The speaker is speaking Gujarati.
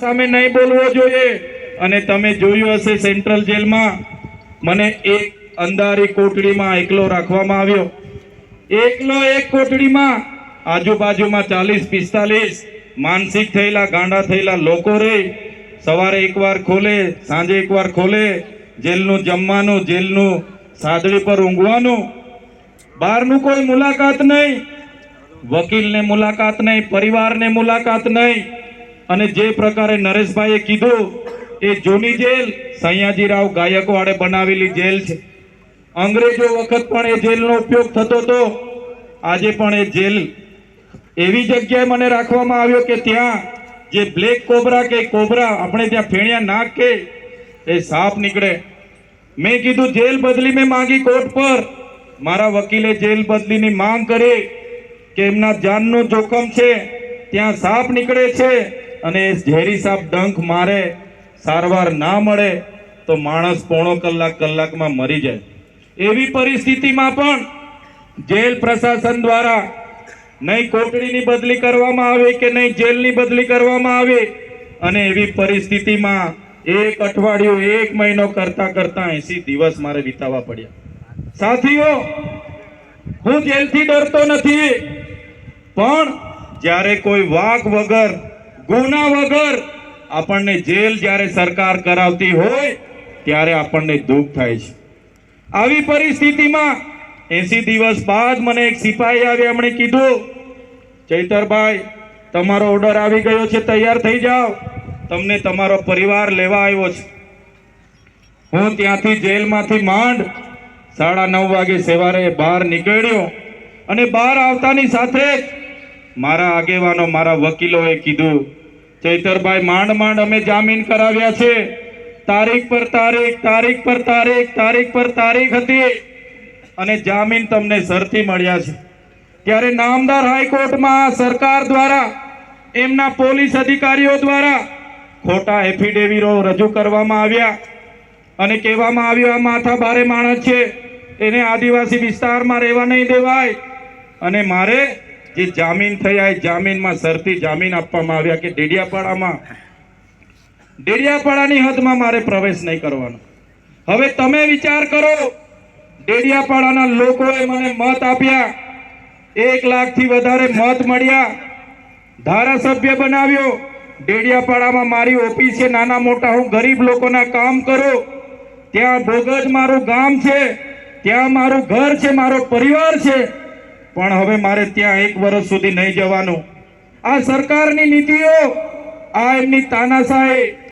સામે નહીં બોલવો જોઈએ। અને તમે જોયું હશે સેન્ટ્રલ જેલમાં મને એક અંધારી કોટડીમાં એકલો રાખવામાં આવ્યો। એકલો એક કોટડીમાં આજુબાજુમાં 40-45 માનસિક થયેલા ગાંડા થયેલા લોકો રહે। સવારે એકવાર ખોલે, સાંજે એકવાર ખોલે। જેલનું જમવાનું, જેલનું સાદડી પર ઊંઘવાનું, બહારનું કોઈ મુલાકાત નહીં, વકીલને મુલાકાત નહીં, પરિવારને મુલાકાત નહીં। અને જે પ્રકારે નરેશભાઈએ કીધું એ જૂની જેલ સયાજીરાવ ગાયકવાડે બનાવેલી જેલ છે। અંગ્રેજો વખત પણ એ જેલનો ઉપયોગ થતો હતો। આજે પણ એ જેલ એવી જગ્યાએ મને રાખવામાં આવ્યો કે ત્યાં જે બ્લેક કોબરા કે કોબરા આપણે ત્યાં ફેણિયા નાગ કે એ સાપ નીકળે। મેં કીધું જેલ બદલી મેં માંગી કોર્ટ પર। મારા વકીલે જેલ બદલીની માંગ કરી કે એમના જાનનું જોખમ છે, ત્યાં સાપ નીકળે છે અને એ ઝેરી સાપ ડંખ મારે, સારવાર ના મળે તો માણસ પોણો કલાકમાં મરી જાય। એવી પરિસ્થિતિમાં પણ જેલ પ્રશાસન દ્વારા નહીં કોટડીની બદલી કરવામાં આવે કે નહીં જેલની બદલી કરવામાં આવે। અને એવી પરિસ્થિતિમાં એક અઠવાડિયું, એક મહિનો કરતા 80 દિવસ મારે વિતાવવા પડ્યા। સાથીઓ, હું જેલથી ડરતો નથી, પણ જ્યારે કોઈ વાક વગર, ગુના વગર આપણને જેલ જ્યારે સરકાર કરાવતી હોય ત્યારે આપણને દુઃખ થાય છે। આવી પરિસ્થિતિમાં 80 દિવસ બાદ મને એક સિપાહી આવ્યા, એમણે કીધું, ચૈતરભાઈ તમારો ઓર્ડર આવી ગયો છે, તૈયાર થઈ જાઓ, તમને તમારો પરિવાર લેવા આવ્યો છે। હું ત્યાંથી જેલમાંથી માંડ 9:30 વાગે સવારે બહાર નીકળ્યો અને બહાર આવતાની સાથે જ મારા આગેવાનો, મારા વકીલોએ કીધું, ચૈતરભાઈ માંડ અમે જામીન કરાવ્યા છે, તારીખ પર તારીખ, તારીખ પર તારીખ, તારીખ પર તારીખ હતી અને જામીન તમને શરતી મળ્યા છે। ત્યારે નામદાર હાઈકોર્ટમાં સરકાર દ્વારા, એમના પોલીસ અધિકારીઓ દ્વારા ખોટા એફિડેવિટો રજૂ કરવામાં આવ્યા અને કહેવામાં આવ્યું આ માથા ભારે માણસ છે, એને આદિવાસી વિસ્તારમાં રહેવા નહીં દેવાય। અને મારે જે જામીન થયા એ જામીનમાં શરતી જામીન આપવામાં આવ્યા કે ડેડિયાપાડાની હદમાં મારે પ્રવેશ નહીં કરવાનો। હવે તમે વિચાર કરો, ડેડિયાપાડાના લોકોએ મને મત આપ્યા, 1 લાખથી વધારે મત મળ્યા, ધારાસભ્ય બનાવ્યો। ડેડિયાપાડામાં મારી ઓફિસ છે, નાના મોટા હું ગરીબ લોકોના કામ કરું। ત્યાં ભોગજ મારું ગામ છે, ત્યાં મારું ઘર છે, મારો પરિવાર છે, પણ હવે મારે ત્યાં 1 વર્ષ સુધી નહીં જવાનું। આ સરકારની નીતિઓ, આ એમની તાનાશાહી,